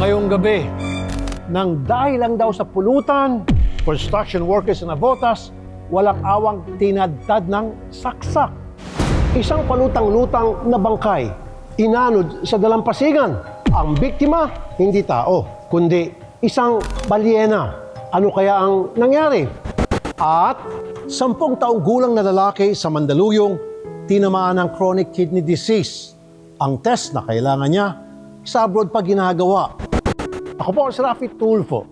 ngayong gabi nang dahil lang daw sa pulutan, construction workers na Navotas, walang awang tinadtad ng saksak. Isang palutang-lutang na bangkay, inanod sa dalampasigan. Ang biktima, hindi tao, kundi isang balyena. Ano kaya ang nangyari? At 10 taong gulang na lalaki sa Mandaluyong, tinamaan ng chronic kidney disease. Ang test na kailangan niya, sa abroad pa ginagawa. Ako po si Rafi Tulfo,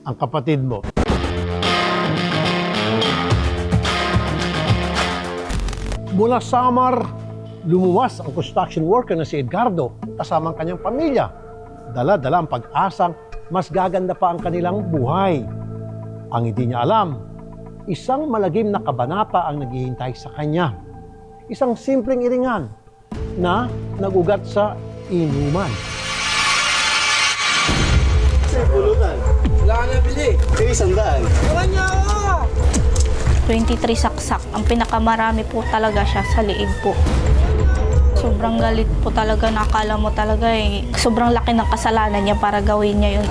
ang kapatid mo. Mula Samar, lumuwas ang construction worker na si Edgardo kasama ang kanyang pamilya. Dala-dala ang pag-asang mas gaganda pa ang kanilang buhay. Ang hindi niya alam, isang malagim na kabanata ang naghihintay sa kanya. Isang simpleng iringan na nagugat sa inuman. Pulutan. Wala ka na bili. Sige, 100. Gawan niyo ako! 23 saksak. Ang pinakamarami po talaga siya sa liig po. Sobrang galit po talaga. Nakala mo talaga sobrang laki ng kasalanan niya para gawin niya yun.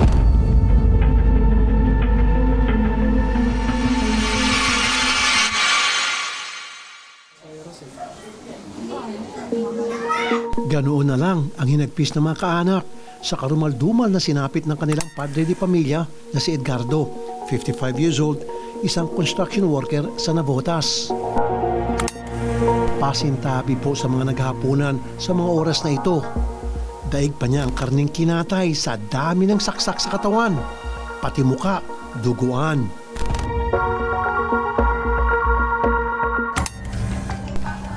Ganoon na lang ang hinagpis ng mga kaanak sa karumal-dumal na sinapit ng kanilang padre de pamilya na si Edgardo, 55 years old, isang construction worker sa Navotas. Pasintabi po sa mga naghapunan sa mga oras na ito. Daig pa niya ang karning kinatay sa dami ng saksak sa katawan, pati muka, duguan.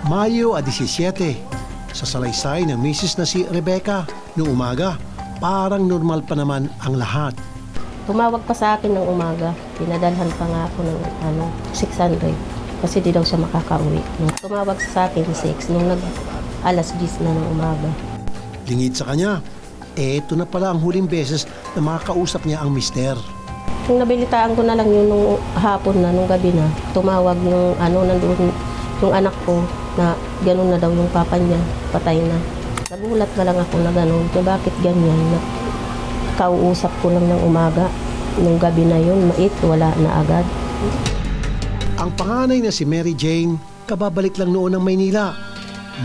Mayo 17, sa salaysay ng misis na si Rebecca, noong umaga, parang normal pa naman ang lahat. Tumawag pa sa akin ng umaga. Pinadalhan pa nga ako ng 600 kasi di daw siya makakauwi. Nung tumawag sa akin 6, nung alas 10 na ng umaga. Lingid sa kanya, eto na pala ang huling beses na makakausap niya ang mister. Yung nabilitaan ko na lang yun nung hapon na, nung gabi na, tumawag yung nandun, yung anak ko na gano'n na daw yung papa niya, patay na. Nagulat na lang ako na gano'n, na bakit ganyan, na kauusap ko lang ng umaga. Nung gabi na yun, wala na agad. Ang panganay na si Mary Jane, kababalik lang noon ng Maynila.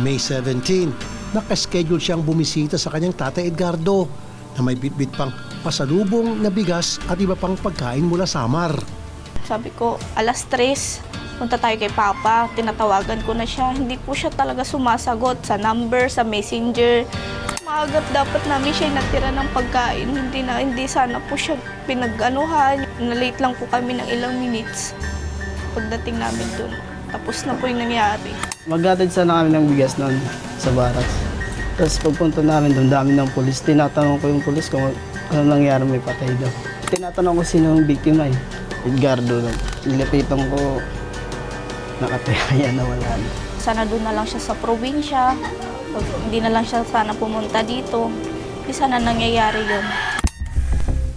May 17, nakaschedule siyang bumisita sa kanyang tatay Edgardo na may bitbit pang pasalubong na bigas at iba pang pagkain mula Samar. Sabi ko, alas 3, punta tayo kay Papa. Tinatawagan ko na siya. Hindi po siya talaga sumasagot sa number, sa messenger. Maagat dapat namin siya natira ng pagkain. Hindi sana po siya pinag-anuhan. Na-late lang po kami ng ilang minutes pagdating namin dun. Tapos na po yung nangyari. Maghatid sana kami ng bigas noon sa baras. Tapos pagpunta namin doon, dami ng pulis. Tinatanong ko yung pulis kung ano nangyari, may patay daw. Tinatanong ko sino yung biktima eh. Edgardo lang. Nilapitan ko, nakataya na wala na. Sana doon na lang siya sa probinsya. Hindi na lang siya sana pumunta dito. Hindi sana nangyayari yun.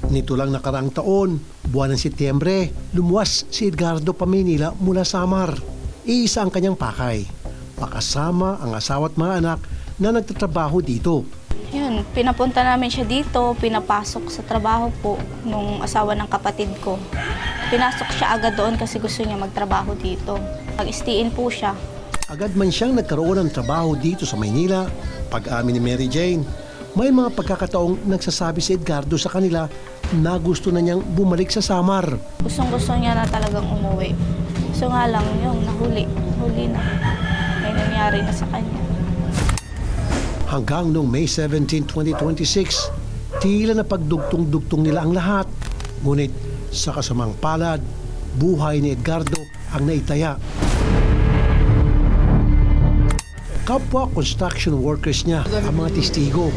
Nito lang nakaraang taon, buwan ng Setyembre, lumuwas si Edgardo pa Maynila mula Samar. Iisa ang kanyang pakay. Pakasama ang asawa at mga anak na nagtatrabaho dito. Yun, pinapunta namin siya dito, pinapasok sa trabaho po nung asawa ng kapatid ko. Pinasok siya agad doon kasi gusto niya magtrabaho dito. Mag-istiin po siya. Agad man siyang nagkaroon ng trabaho dito sa Maynila. Pag-amin ni Mary Jane, may mga pagkakataong nagsasabi si Edgardo sa kanila na gusto na niyang bumalik sa Samar. Gustong-gusto niya na talagang umuwi. So nga lang yung huli na. May nangyari na sa kanya. Hanggang noong May 17, 2026, tila na pagdugtong-dugtong nila ang lahat. Ngunit sa kasamang palad, buhay ni Edgardo ang naitaya. Kapwa construction workers niya ang mga testigo.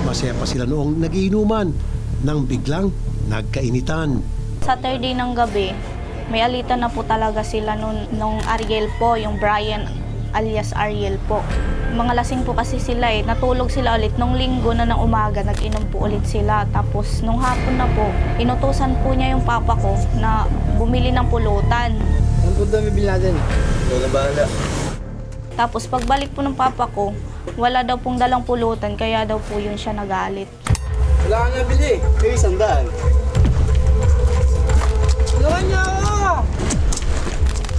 Masaya pa sila noong nagiinuman nang biglang nagkainitan. Saturday ng gabi, may alitan na po talaga sila nung Ariel po, yung Brian alias Ariel po. Mga lasing po kasi sila natulog sila ulit. Nung linggo na ng umaga, nag-inom po ulit sila. Tapos nung hapon na po, inutusan po niya yung papa ko na bumili ng pulutan. Ano po dami bilhin natin? Ikaw na bahala. Tapos pagbalik po ng papa ko, wala daw pong dalang pulutan, kaya daw po yun siya nagalit. Wala kang nabili. Eh, 100. Tulungan niyo ako!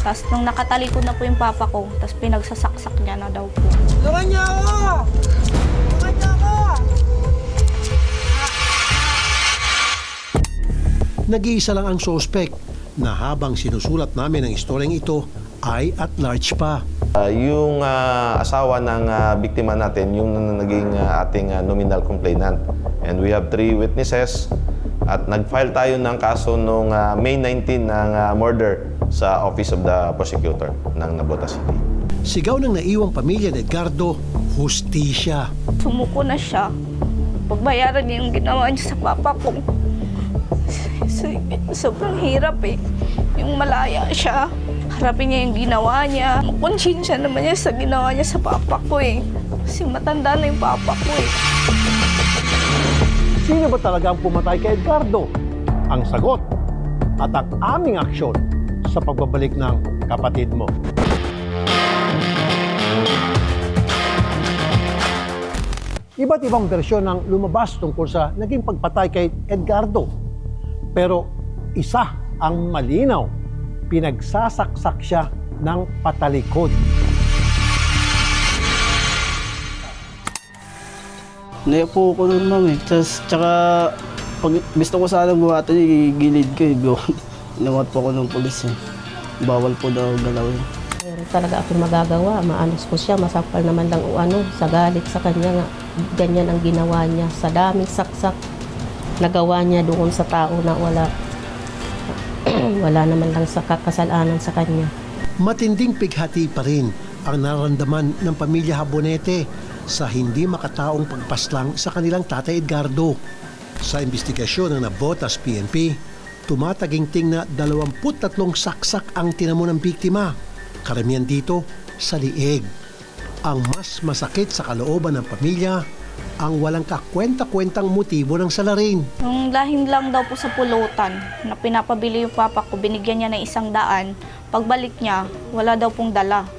Tapos nung nakatalikod na po yung papa ko, tapos pinagsasaksak niya na daw po. Tulungan niyo ako! Tulungan niyo ako! Nag-iisa lang ang suspect na habang sinusulat namin ang istoryang ito ay at large pa. Yung asawa ng biktima natin, yung naging ating nominal complainant. And we have 3 witnesses at nag-file tayo ng kaso noong May 19 ng murder sa Office of the Prosecutor ng Navotas City. Sigaw ng naiwang pamilya ni Edgardo, hustisya. Sumuko na siya. Pagbayaran niya yung ginawa niya sa papa ko. Sobrang hirap eh. Yung malaya siya, harapin niya yung ginawa niya. Makonsensya naman niya sa ginawa niya sa papa ko eh. Kasi matanda na yung papa ko eh. Sino ba talaga ang pumatay kay Edgardo? Ang sagot at ang aming aksyon sa pagbabalik ng kapatid mo. Iba't ibang bersyon ang lumabas tungkol sa naging pagpatay kay Edgardo. Pero isa ang malinaw, pinagsasaksak siya ng patalikod. Naipo ko nun, ma'am eh. Tsaka, pag gusto ko sana buhatan, gilid ko eh. Inawat po ko ng pulis eh. Bawal po daw galawin. Meron talaga ako magagawa. Maanos ko siya, masapal naman lang o ano, sa galit sa kanya nga. Ganyan ang ginawa niya. Sa daming saksak, nagawa niya doon sa tao na wala naman lang sa kasalanan sa kanya. Matinding pighati pa rin ang nararamdaman ng pamilya Habonete sa hindi makataong pagpaslang sa kanilang tatay Edgardo. Sa investigasyon ng Navotas PNP, tumataginting na 23 saksak ang tinamo ng biktima. Karamihan dito sa liig. Ang mas masakit sa kalooban ng pamilya, ang walang kakwenta-kwentang motibo ng salarin. Nung dahil lang daw po sa pulutan, na pinapabili yung papa ko, binigyan niya ng 100. Pagbalik niya, wala daw pong dala.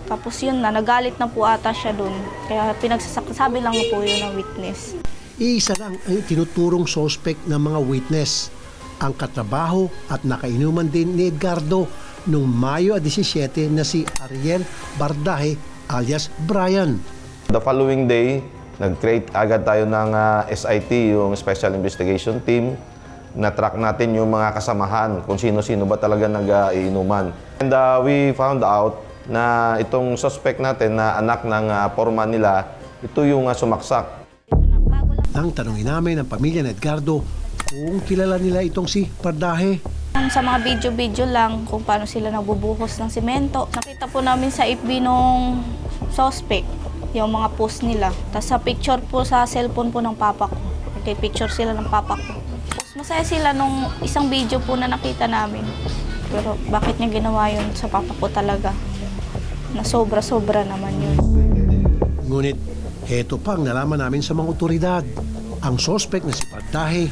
Tapos yun na, nagalit na po ata siya dun. Kaya pinagsasabi lang po yun ng witness. Iisa lang ang tinuturong suspect ng mga witness. Ang katrabaho at nakainuman din ni Edgardo noong Mayo 17 na si Ariel Bardahe alias Brian. The following day, nag-create agad tayo ng SIT, yung Special Investigation Team. Na-track natin yung mga kasamahan, kung sino-sino ba talaga nag-iinuman. And we found out na itong suspect natin na anak ng foreman nila, ito yung sumaksak. Nang tanungin namin ang pamilya ni Edgardo kung kilala nila itong si Bardahe. Sa mga video-video lang kung paano sila nagbubuhos ng simento. Nakita po namin sa FB nung suspect, yung mga post nila. Tapos sa picture po sa cellphone po ng papa ko. Picture sila ng papa ko. Tapos masaya sila nung isang video po na nakita namin. Pero bakit niya ginawa yun sa papa ko talaga? Na sobra-sobra naman yun. Ngunit heto pang nalaman namin sa mga otoridad. Ang suspect na si Bardahe,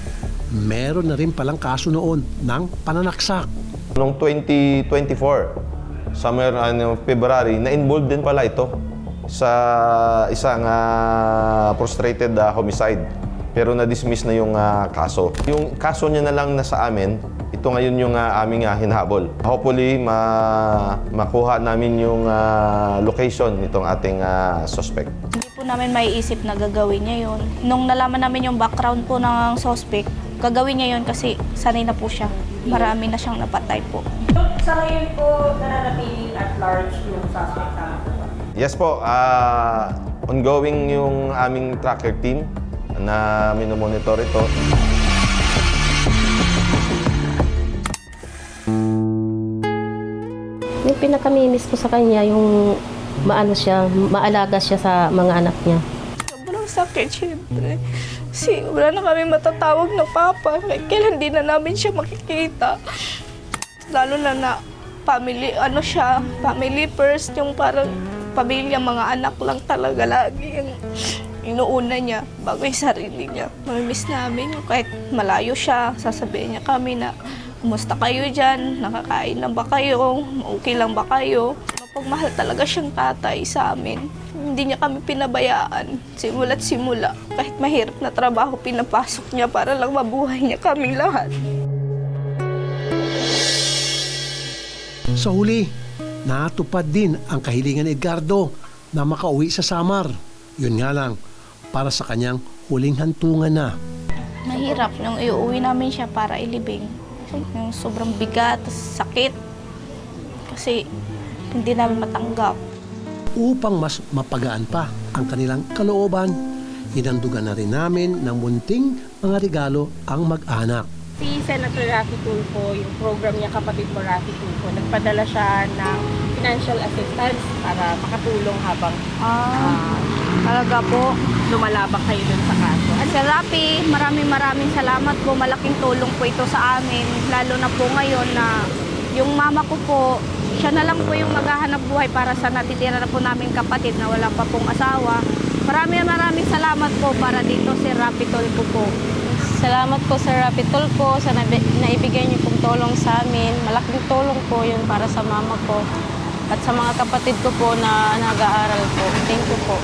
meron na rin palang kaso noon ng pananaksak. Noong 2024, summer February, na-involved din pala ito sa isang frustrated homicide. Pero na-dismiss na yung kaso. Yung kaso niya na lang na sa amin, ito ngayon yung aming hinahabol. Hopefully, makuha namin yung location nitong ating suspect. Hindi po namin maiisip na gagawin niya yun. Nung nalaman namin yung background po ng suspect, gagawin niya yun kasi sanay na po siya. Marami na siyang napatay po. Sa ngayon po, nananatiling at large yung suspect na. Yes po, ongoing yung aming tracker team na minomonitor ito. Yung pinakamimiss ko sa kanya, yung maalaga siya sa mga anak niya. Sobrang sakit, syempre. Kasi wala na kami matatawag na papa. Kailan din na namin siya makikita. Lalo na family, family first, yung parang pamilya, mga anak lang talaga lagi yung inuuna niya bago yung sarili niya. Mamimiss namin yung kahit malayo siya, sasabihin niya kami na, kumusta kayo dyan? Nakakain lang ba kayo? Okay lang ba kayo? Mapagmahal talaga siyang tatay sa amin. Hindi niya kami pinabayaan. Simula't simula. Kahit mahirap na trabaho, pinapasok niya para lang mabuhay niya kaming lahat. Sa huli, natupad din ang kahilingan ni Edgardo na makauwi sa Samar. Yun nga lang, para sa kanyang huling hantungan na. Mahirap nung iuwi namin siya para ilibing. Yung sobrang bigat, sakit. Kasi hindi namin matanggap. Upang mas mapagaan pa ang kanilang kalooban, hinandugan na rin namin ng munting mga regalo ang mag-anak. Si Senator Raffy Tulfo, yung program niya Kapatid Mo Raffy Tulfo, nagpadala siya ng financial assistance para makatulong habang Talaga po. lumalabak kayo dun sa kaso. Sir Rafi, maraming salamat po. Malaking tulong po ito sa amin. Lalo na po ngayon na yung mama ko po, siya na lang po yung maghahanap buhay para sa natitira na po namin kapatid na wala pa pong asawa. Maraming salamat po para dito, Sir Rafi Tulfo po. Salamat po Sir Rafi Tulfo sa naibigay niyo pong tulong sa amin. Malaking tulong po yun para sa mama ko at sa mga kapatid ko po na nag-aaral po. Thank you po.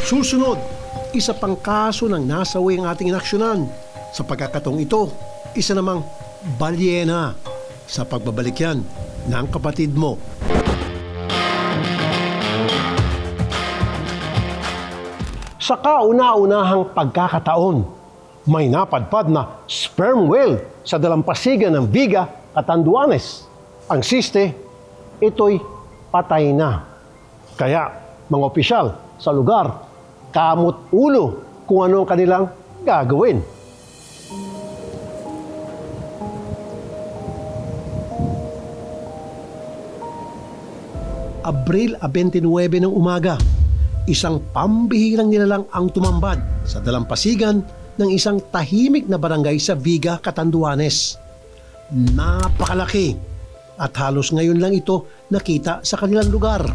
Susunod, isa pang kaso ng nasawi ang ating inaksyonan. Sa pagkakataong ito, isa namang balyena sa pagbabalik yan ng kapatid mo. Sa kauna-unahang pagkakataon, may napadpad na sperm whale sa dalampasigan ng Viga, Catanduanes. Ang siste, ito'y patay na. Kaya, mga opisyal sa lugar, kamot ulo kung ano ang kanilang gagawin. Abril 29 ng umaga, isang pambihirang nilalang ang tumambad sa dalampasigan ng isang tahimik na barangay sa Viga, Catanduanes. Napakalaki at halos ngayon lang ito nakita sa kanilang lugar.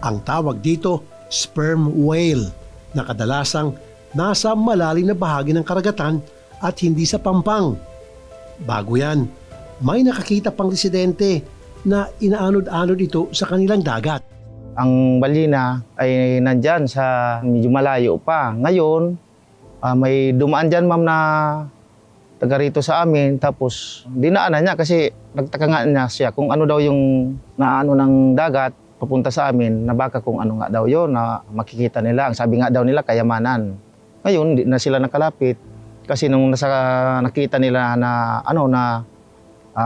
Ang tawag dito, sperm whale, na kadalasang nasa malalim na bahagi ng karagatan at hindi sa pampang. Bago yan, may nakakita pang residente na inaanod-anod ito sa kanilang dagat. Ang balina ay nandyan sa medyo malayo pa. Ngayon, may dumaan dyan ma'am na taga rito sa amin. Tapos dinaanan niya kasi nagtaka nga niya siya kung ano daw yung naano ng dagat papunta sa amin, na baka kung ano nga daw yun na makikita nila. Ang sabi nga daw nila, kayamanan. Ngayon, hindi na sila nakalapit kasi nung nakita nila na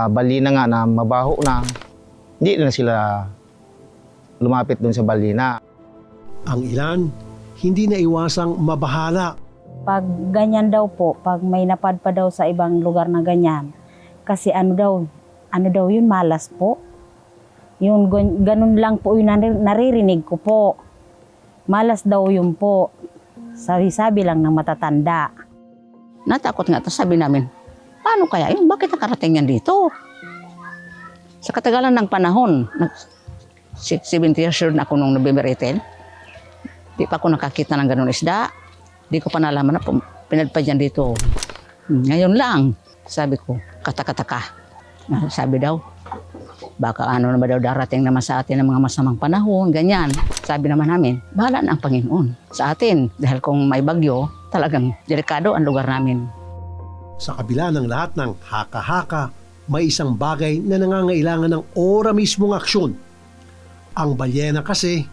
balina nga na mabaho na, hindi na sila lumapit doon sa balina. Ang ilan, hindi na iwasang mabahala. Pag ganyan daw po, pag may napadpa daw sa ibang lugar na ganyan, kasi ano daw yun, malas po. Yun, ganun lang po yung naririnig ko po. Malas daw yun po. Sabi-sabi lang ng matatanda. Natakot nga, tapos sabi namin, paano kaya yun? Bakit nakarating yan dito? Sa katagalan ng panahon, 70 years old na ako nung November 18, di pa ako nakakita ng ganun isda. Di ko pa nalaman na pinadpad yan dito. Ngayon lang, sabi ko, katakataka. Sabi daw, baka ano na ba daw darating naman sa atin ng mga masamang panahon, ganyan. Sabi naman namin, bahala na ang Panginoon sa atin. Dahil kung may bagyo, talagang delikado ang lugar namin. Sa kabila ng lahat ng haka-haka, may isang bagay na nangangailangan ng ora mismong aksyon. Ang balyena kasi,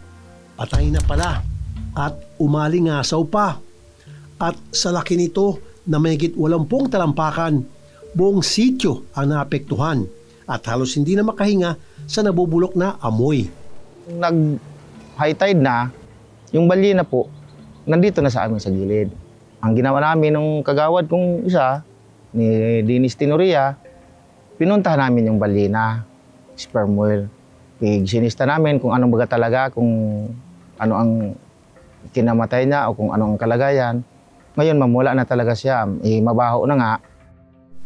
patay na pala at umalingasaw pa. At sa laki nito na mahigit 80 talampakan, buong sityo ang naapektuhan at halos hindi na makahinga sa nabubulok na amoy. Nag-high tide na, yung balyena po, nandito na sa amin sa gilid. Ang ginawa namin nung kagawad kong isa, ni Dennis Tenoria, pinuntahan namin yung balyena, sperm whale. Sinista namin kung anong baga talaga, kung ano ang kinamatay niya o kung anong kalagayan. Ngayon, mamula na talaga siya. Mabaho na nga.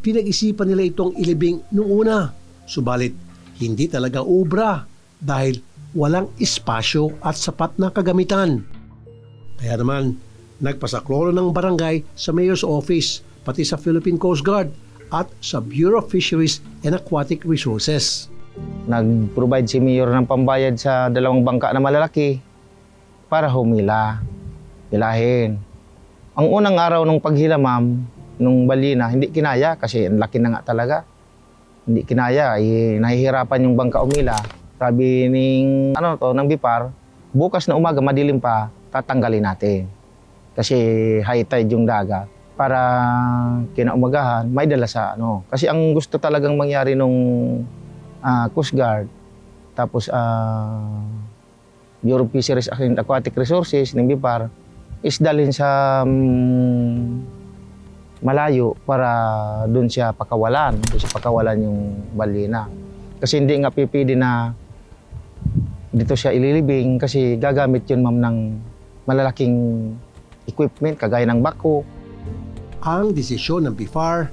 Pinag-isipan nila itong ilibing noong una. Subalit, hindi talaga ubra dahil walang espasyo at sapat na kagamitan. Kaya naman, nagpasaklolo ng barangay sa Mayor's Office, pati sa Philippine Coast Guard at sa Bureau of Fisheries and Aquatic Resources. Nag-provide si Mayor ng pambayad sa 2 bangka na malalaki para hilahin. Ang unang araw ng paghila, ma'am, nung balina, hindi kinaya kasi ang laki na nga talaga. Hindi kinaya, nahihirapan yung bangka umila. Sabi ng BIPAR, bukas na umaga, madilim pa, tatanggalin natin. Kasi high tide yung dagat. Para kinaumagahan, may dala sa Kasi ang gusto talagang mangyari nung Coast Guard, tapos Bureau of Fisheries and Aquatic Resources ng BIPAR, is dalhin sa malayo para doon siya pakawalan. Doon siya pakawalan yung balina. Kasi hindi nga pipili na dito siya ililibing kasi gagamit yun, ma'am, ng malalaking equipment kagaya ng bako. Ang desisyon ng BIFAR,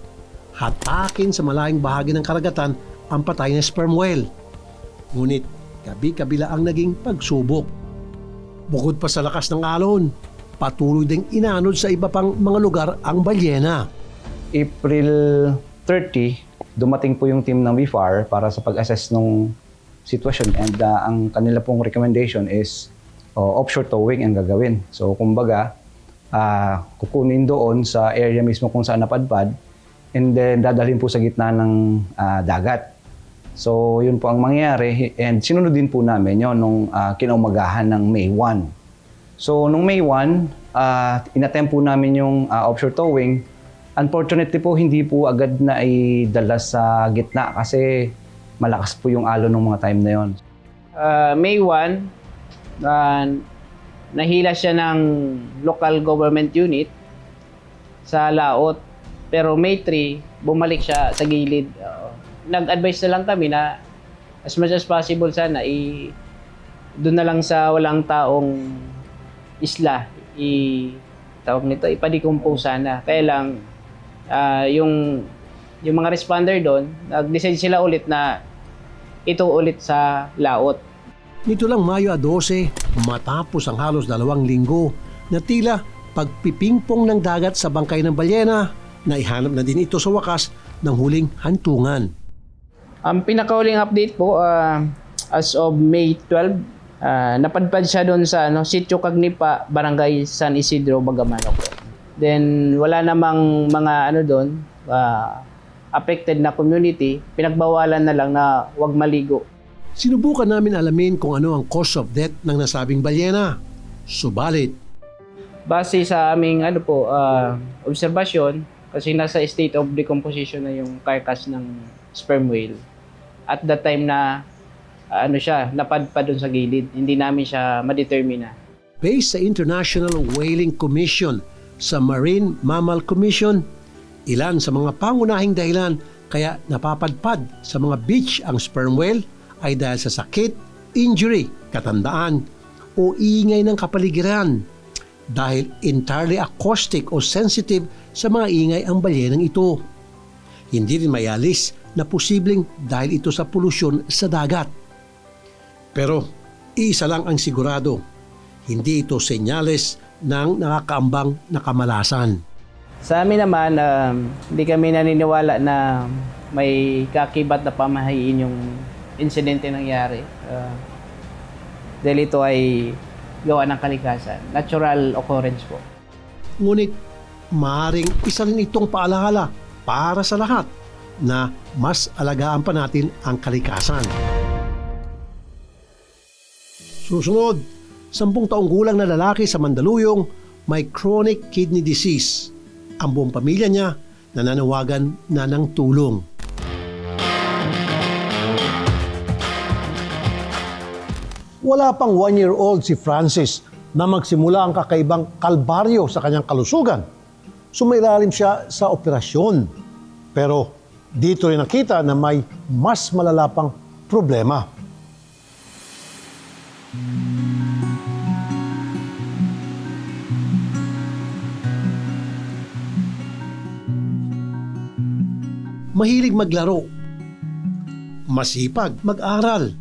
hatakin sa malayong bahagi ng karagatan ang patay na sperm whale. Ngunit kabi-kabila ang naging pagsubok. Bukod pa sa lakas ng alon, patuloy ding inanod sa iba pang mga lugar ang balyena. April 30, dumating po yung team ng BIFAR para sa pag-assess ng sitwasyon and ang kanila pong recommendation is offshore towing ang gagawin. So kumbaga, kukunin doon sa area mismo kung saan napadpad and then dadalhin po sa gitna ng dagat. So yun po ang mangyayari and sinunod din po namin yun nung kinaumagahan ng May 1. So, nung May 1, inattempt po namin yung offshore towing. Unfortunately po, hindi po agad na idala sa gitna kasi malakas po yung alon ng mga time na yon. May 1, nahila siya ng local government unit sa laot. Pero May 3, bumalik siya sa gilid. Nag-advise na lang kami na as much as possible sana doon na lang sa walang taong isla, ipa-decompose sana. Kaya lang, yung mga responder doon, nag-decide sila ulit na ito ulit sa laot. Nito lang Mayo 12, matapos ang halos 2 linggo na tila pagpipingpong ng dagat sa bangkay ng balyena, naihanap na din ito sa wakas ng huling hantungan. Ang pinakauling update po, as of May 12, napadpad siya doon sa Sitio Cagnipa, Barangay San Isidro, Bagamanok. Then wala namang mga doon, affected na community, pinagbawalan na lang na huwag maligo. Sinubukan namin alamin kung ano ang cause of death ng nasabing balyena. Subalit, Base sa aming obserbasyon, kasi nasa state of decomposition na yung carcass ng sperm whale. At that time na napadpad doon sa gilid. Hindi namin siya madetermina. based sa International Whaling Commission sa Marine Mammal Commission, ilan sa mga pangunahing dahilan kaya napapadpad sa mga beach ang sperm whale ay dahil sa sakit, injury, katandaan o ingay ng kapaligiran. Dahil entirely acoustic o sensitive sa mga ingay ang balyenang ito. Hindi rin mayalis na posibleng dahil ito sa polusyon sa dagat. Pero isa lang ang sigurado, hindi ito senyales ng nakakaambang na kamalasan. Sa amin naman, hindi kami naniniwala na may kakibat na pamahain yung insidente nangyari. Dahil ito ay gawa ng kalikasan. Natural occurrence po. Ngunit maaaring isa rin itong paalala para sa lahat na mas alagaan pa natin ang kalikasan. Susunod, 10 taong gulang na lalaki sa Mandaluyong may chronic kidney disease. Ang buong pamilya niya nananawagan na ng tulong. Wala pang 1-year-old si Francis na magsimula ang kakaibang kalbaryo sa kanyang kalusugan. Sumailalim siya sa operasyon. Pero dito rin nakita na may mas malala pang problema. mahilig maglaro, masipag mag-aral.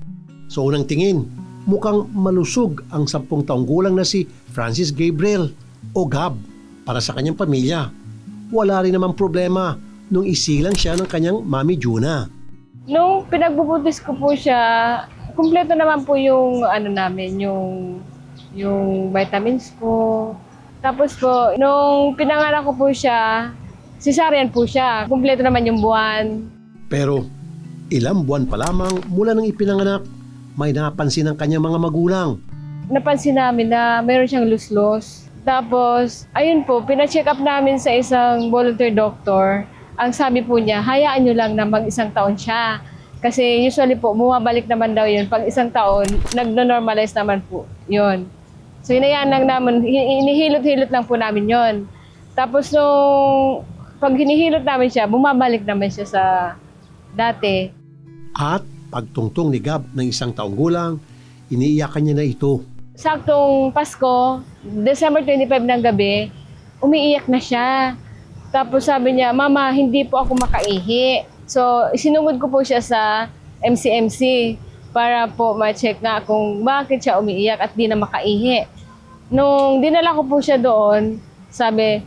Sa unang tingin, mukhang malusog ang 10 taong gulang na si Francis Gabriel o Gab para sa kanyang pamilya. Wala rin namang problema nung isilang siya ng kanyang Mami Juna. Nung pinagbubuntis ko po siya, kumpleto naman po yung ano namin, yung vitamins ko. Tapos po, nung pinanganak ko po siya, cesarean po siya. Kumpleto naman yung buwan. Pero ilang buwan pa lamang mula nang ipinanganak, may napansin ang kanyang mga magulang. Napansin namin na meron siyang luslos. Tapos, ayun po, pina-check up namin sa isang volunteer doctor. Ang sabi po niya, hayaan nyo lang na mag-1 taon siya. Kasi usually po, bumabalik naman daw yun. Pag 1 taon, nagno-normalize naman po yun. So, hinayaan lang namin, hinihilot-hilot lang po namin yun. Tapos, nung pag hinihilot namin siya, bumabalik naman siya sa dati. At pagtungtong ni Gab ng 1 taong gulang, iniiyakan niya na ito. Saktong Pasko, December 25 ng gabi, umiiyak na siya. Tapos sabi niya, Mama, hindi po ako makaihi. So, sinungod ko po siya sa MCMC para po ma-check nga kung bakit siya umiiyak at di na makaihi. Nung dinala ko po siya doon, sabi,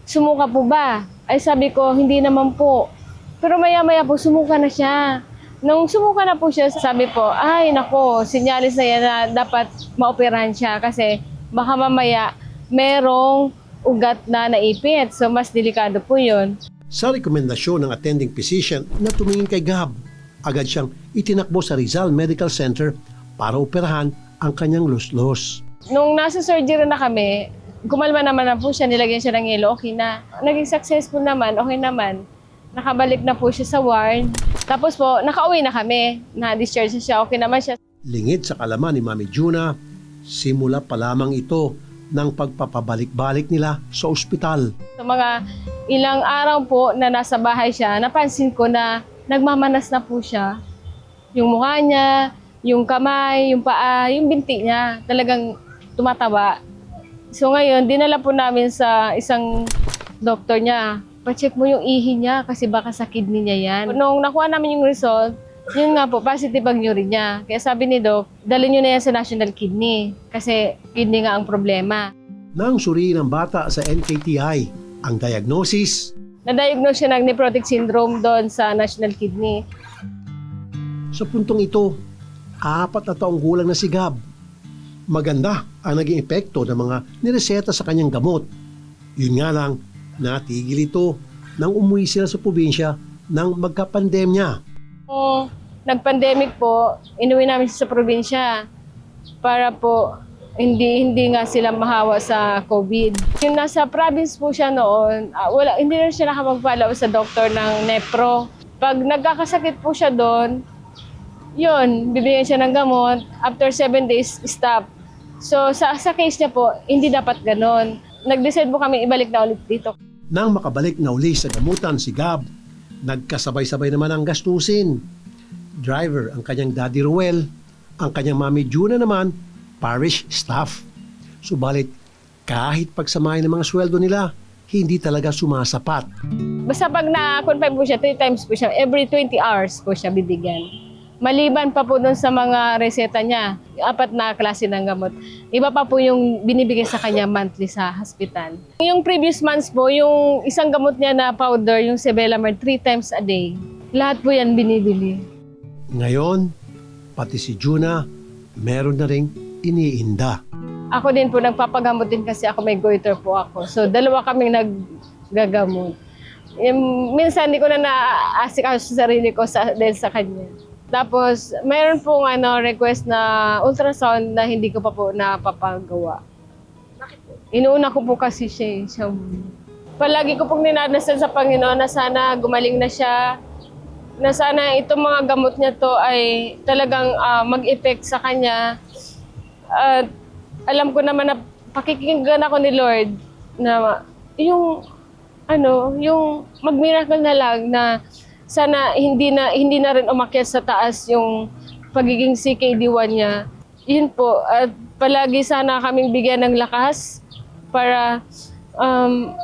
sumuka po ba? Ay sabi ko, hindi naman po. Pero maya-maya po, sumuka na siya. Nung sumuka na po siya, sabi po, ay nako, sinyalis na yan na dapat maoperahan siya kasi baka mamaya merong ugat na naipit. So, mas delikado po yun. Sa rekomendasyon ng attending physician na tumingin kay Gab, agad siyang itinakbo sa Rizal Medical Center para operahan ang kanyang luslos. Nung nasa surgery na kami, kumalma naman na po siya, nilagyan siya ng yelo, okay na. Naging successful naman, okay naman. Nakabalik na po siya sa ward. Tapos po, nakauwi na kami. Na-discharge siya, okay naman siya. Lingid sa kalaman ni Mami Juna, simula pa lamang ito ng pagpapabalik-balik nila sa ospital. Sa mga ilang araw po na nasa bahay siya, napansin ko na nagmamanas na po siya. Yung mukha niya, yung kamay, yung paa, yung binti niya, talagang tumataba. So ngayon, dinala po namin sa isang doktor niya. Pa-check mo yung ihi niya kasi baka sa kidney niya yan. Nung nakuha namin yung result, yun nga po, positive ang urine niya. Kaya sabi ni Doc, dalhin nyo na yan sa National Kidney kasi kidney nga ang problema. Nang suriin ng bata sa NKTI, ang diagnosis, Na-diagnose siya ng nephrotic syndrome doon sa National Kidney. sa puntong ito, 4 na taong gulang na si Gab. Maganda ang naging epekto ng mga nireseta sa kanyang gamot. Yun nga lang, natigil ito nang umuwi sila sa probinsya nang magka-pandemya. Kung nag-pandemic po, inuwi namin siya sa probinsya para po hindi nga sila mahawa sa COVID. Yung nasa province po siya noon, hindi na siya nakapag-follow sa doktor ng Nepro. Pag nagkakasakit po siya doon, yun, bibigyan siya ng gamot. After 7 days, stop. So sa case niya po, hindi dapat ganon. Nag-decide po kami ibalik na ulit dito. Nang makabalik na uli sa gamutan si Gab, nagkasabay-sabay naman ang gastusin. Driver ang kanyang Daddy Ruel, ang kanyang Mami Juna naman, parish staff. Subalit, kahit pagsamahin ng mga sweldo nila, hindi talaga sumasapat. Basta pag na-confine po siya, 3 times po siya, every 20 hours po siya bibigyan. Maliban pa po doon sa mga reseta niya, 4 na klase ng gamot. Iba pa po yung binibigay sa kanya monthly sa hospital. Yung previous months po, yung isang gamot niya na powder, yung Sevelamer, 3 times a day. Lahat po yan binibili. Ngayon, pati si Juna, meron na ring iniinda. Ako din po, nagpapagamot din kasi ako may goiter po ako. So, 2 kaming naggagamot. Minsan, hindi ko na na-asikaso sa sarili ko dahil sa kanya. Tapos, mayroon pong request na ultrasound na hindi ko pa po napapagawa. Bakit po? Inuuna ko po kasi siya. Palagi ko pong ninadasal sa Panginoon na sana gumaling na siya. Na sana itong mga gamot niya to ay talagang mag-effect sa kanya. At alam ko naman na pakikinggan ako ni Lord na yung mag-miracle na lang na sana hindi na rin umakyat sa taas yung pagiging CKD1 niya. Yun po, at palagi sana kaming bigyan ng lakas para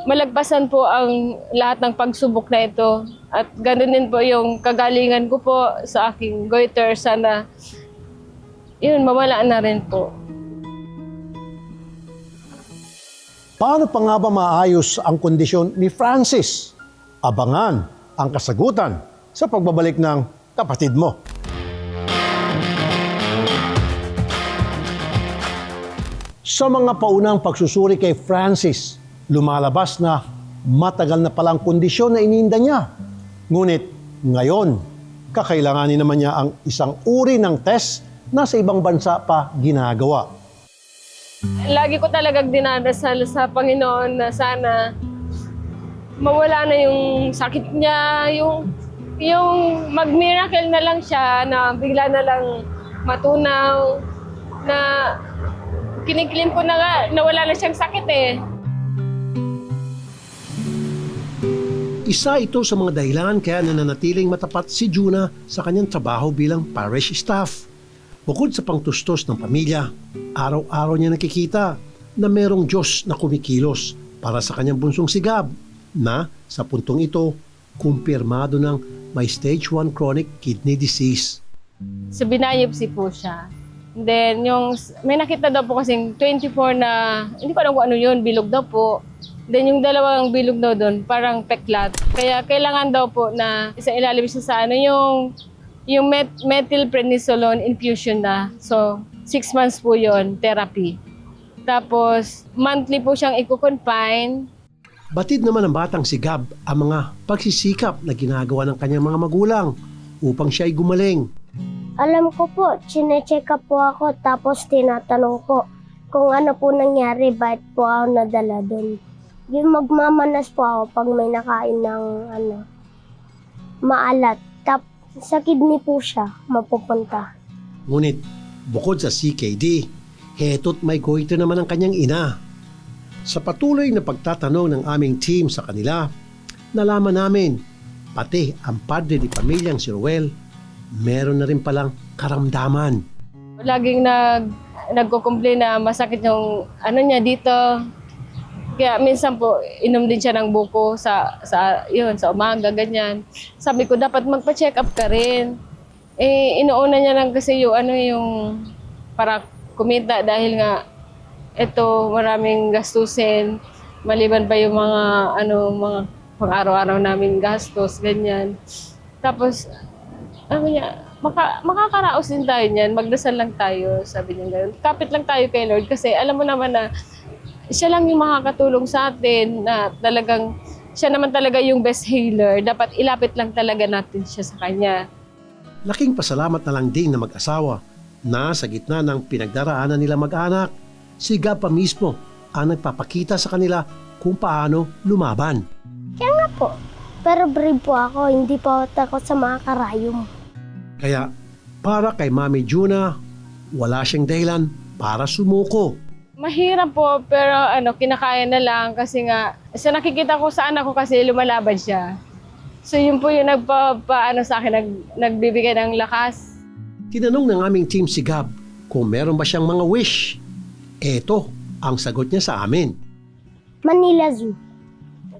malagpasan po ang lahat ng pagsubok na ito. At ganoon din po yung kagalingan ko po sa aking goiter. Sana yun, mawala na rin po. Paano pa nga ba maayos ang kondisyon ni Francis? Abangan ang kasagutan sa pagbabalik ng kapatid mo. Sa mga paunang pagsusuri kay Francis, lumalabas na matagal na palang kondisyon na iniinda niya. Ngunit ngayon, kakailanganin naman niya ang isang uri ng test na sa ibang bansa pa ginagawa. Lagi ko talagang dinadasal sa Panginoon na sana mawala na yung sakit niya, yung mag-miracle na lang siya, na bigla na lang matunaw, na kinikilim ko na nga, na wala na siyang sakit eh. Isa ito sa mga dahilan kaya nananatiling matapat si Juna sa kanyang trabaho bilang parish staff. Bukod sa pangtustos ng pamilya, araw-araw niya nakikita na merong Diyos na kumikilos para sa kanyang bunsong si Gab, na sa puntong ito, kumpirmado ng may stage 1 chronic kidney disease. So binayopsi po siya. And then may nakita daw po kasing 24 na, hindi ko alam kung ano yun, bilog daw po. Then yung dalawang bilog daw doon, parang peklat. Kaya kailangan daw po na isa ilalim siya sa ano, yung methylprednisolone infusion na. So 6 months po yon therapy. Tapos monthly po siyang i-confine. Batid naman ng batang si Gab ang mga pagsisikap na ginagawa ng kanyang mga magulang upang siya ay gumaling. Alam ko po, chinecheck up po ako tapos tinatanong po kung ano po nangyari, bakit po ako nadala doon. Yung magmamanas po ako pag may nakain ng maalat. Sa kidney po siya mapupunta. Ngunit bukod sa CKD, heto't may goiter naman ang kanyang ina. Sa patuloy na pagtatanong ng aming team sa kanila, nalaman namin pati ang padre di pamilyang si Ruel, meron na rin palang karamdaman. Laging nagko-complain na masakit yung ano niya dito. Kaya minsan po, inom din siya ng buko sa umaga, ganyan. Sabi ko, dapat magpa-check up ka rin. Inuuna niya lang kasi yung para kumita dahil nga ito maraming gastusin. Maliban pa yung mga pang-araw-araw namin gastos, ganyan. Tapos, niya, makakaraos din tayo niyan, magdasal lang tayo, sabi niya gano'n. Kapit lang tayo kay Lord kasi alam mo naman na siya lang yung makakatulong sa atin, na talagang siya naman talaga yung best healer. Dapat ilapit lang talaga natin siya sa kanya. Laking pasalamat na lang din na mag-asawa na sa gitna ng pinagdaraanan nila mag-anak, si Gab pa mismo ang nagpapakita sa kanila kung paano lumaban. Kaya nga po, pero brave po ako, hindi po ako takot sa mga karayom. Kaya para kay Mami Juna, wala siyang dahilan para sumuko. Mahirap po, pero kinakaya na lang kasi nga, sa nakikita ko sa anak ko kasi lumalaban siya. So yun po yung sa akin, nagbibigay ng lakas. Tinanong ng aming team si Gab kung meron ba siyang mga wish. Eto ang sagot niya sa amin. Manila Zoo.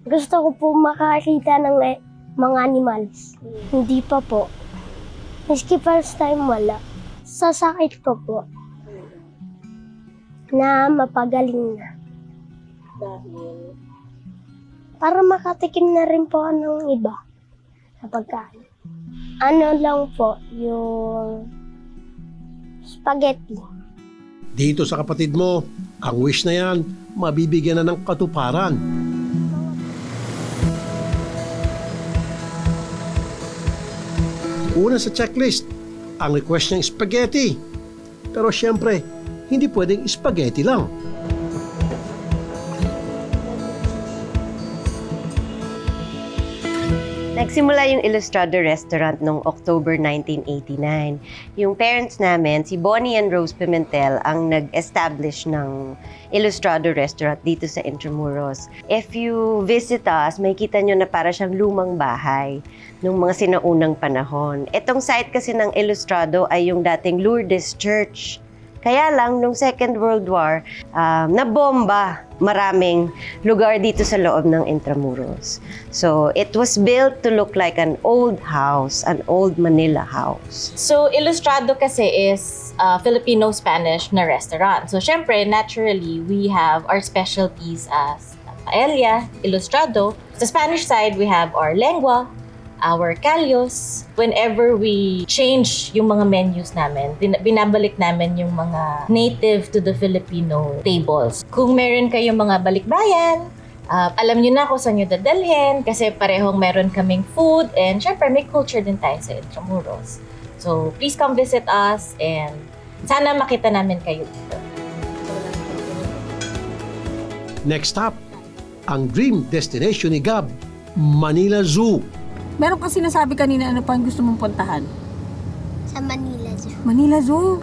Gusto ko po makakita ng mga animals. Hindi pa po. Maski first time wala. Sa sakit ko po. Na mapagaling na. Para makatikim na rin po ng iba sa pagkain. Ano lang po, yung spaghetti. Dito sa kapatid mo, ang wish na yan, mabibigyan na ng katuparan. Una sa checklist, ang request niyang spaghetti. Pero siyempre, hindi pwedeng spaghetti lang. Nagsimula yung Ilustrado Restaurant noong October 1989. Yung parents namin, si Bonnie and Rose Pimentel, ang nag-establish ng Ilustrado Restaurant dito sa Intramuros. If you visit us, may kita nyo na para siyang lumang bahay nung mga sinaunang panahon. Itong site kasi ng Ilustrado ay yung dating Lourdes Church Kaya lang, nung Second World War, nabomba maraming lugar dito sa loob ng Intramuros. So, it was built to look like an old house, an old Manila house. So, Ilustrado kasi is Filipino-Spanish na restaurant. So, syempre, naturally, we have our specialties as paella, Ilustrado. Sa Spanish side, we have our lengua, our callos. Whenever we change yung mga menus namin, binabalik namin yung mga native to the Filipino tables. Kung meron kayong mga balikbayan, alam nyo na kung saan nyo dadalhin kasi parehong meron kaming food and syempre may culture din tayo sa Intramuros. So please come visit us and sana makita namin kayo dito. Next stop, ang dream destination ni Gab, Manila Zoo. Meron kang sinasabi kanina ano pa ang gusto mong puntahan? Sa Manila Zoo. Manila Zoo?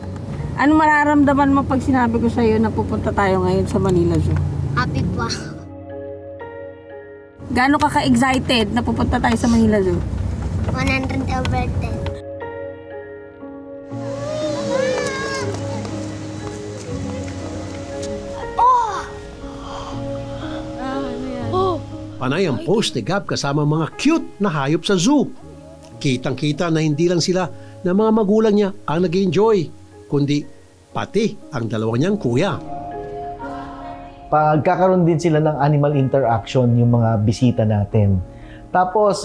Ano mararamdaman mo pag sinabi ko sa'yo na pupunta tayo ngayon sa Manila Zoo? Happy po. Gaano ka ka-excited na pupunta tayo sa Manila Zoo? 100/10. Panay ang post ni Gab kasama mga cute na hayop sa zoo. Kitang-kita na hindi lang sila na mga magulang niya ang nag-enjoy, kundi pati ang dalawang niyang kuya. Pagkakaroon din sila ng animal interaction yung mga bisita natin. Tapos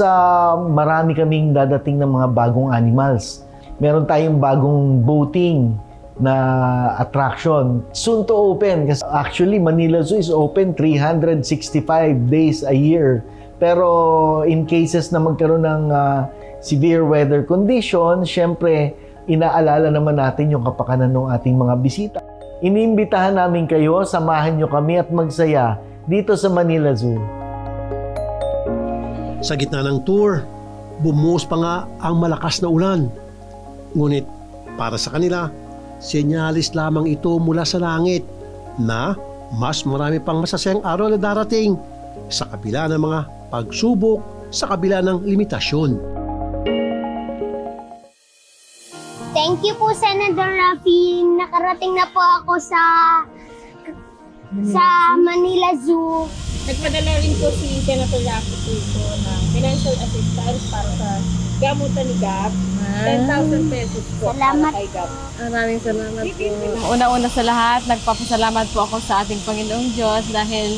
marami kaming dadating ng mga bagong animals. Meron tayong bagong boating na attraction. Soon to open. Kasi actually, Manila Zoo is open 365 days a year. Pero in cases na magkaroon ng severe weather condition, syempre, inaalala naman natin yung kapakanan ng ating mga bisita. Iniimbitahan namin kayo, samahan nyo kami at magsaya dito sa Manila Zoo. Sa gitna ng tour, bumuhos pa nga ang malakas na ulan. Ngunit para sa kanila, senyalis lamang ito mula sa langit na mas marami pang masasayang araw na darating sa kabila ng mga pagsubok, sa kabila ng limitasyon. Thank you po, Senator Rafi. Nakarating na po ako sa Manila Zoo. Nagpadala rin po si Senator Rafi po ng financial assistance para sa gamutan ni Gab. 10,000 pesos po. Salamat. Para kay Gab. Maraming salamat po. Una-una sa lahat, nagpapasalamat po ako sa ating Panginoong Diyos dahil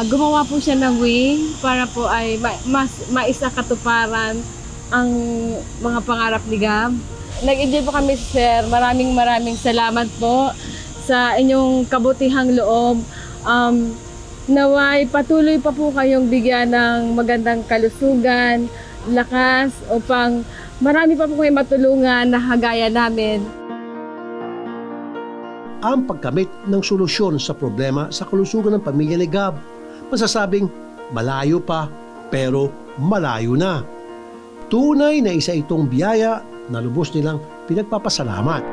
gumawa po siya ng way para po ay mas maisakatuparan ang mga pangarap ni Gab. Nag-enjoy po kami, sir. Maraming salamat po sa inyong kabutihang loob. Naway patuloy pa po kayong bigyan ng magandang kalusugan, lakas, upang marami pa po kayong matulungan na kagaya namin. Ang pagkamit ng solusyon sa problema sa kalusugan ng pamilya ni Gab, masasabing malayo pa pero malayo na. Tunay na isa itong biyaya na lubos nilang pinagpapasalamat.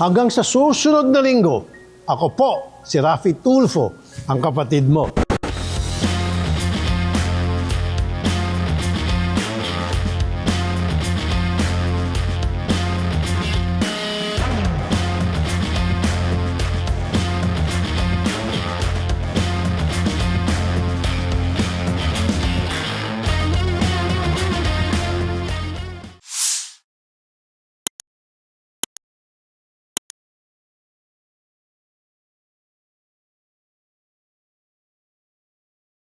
Hanggang sa susunod na linggo, ako po si Rafi Tulfo, ang kapatid mo.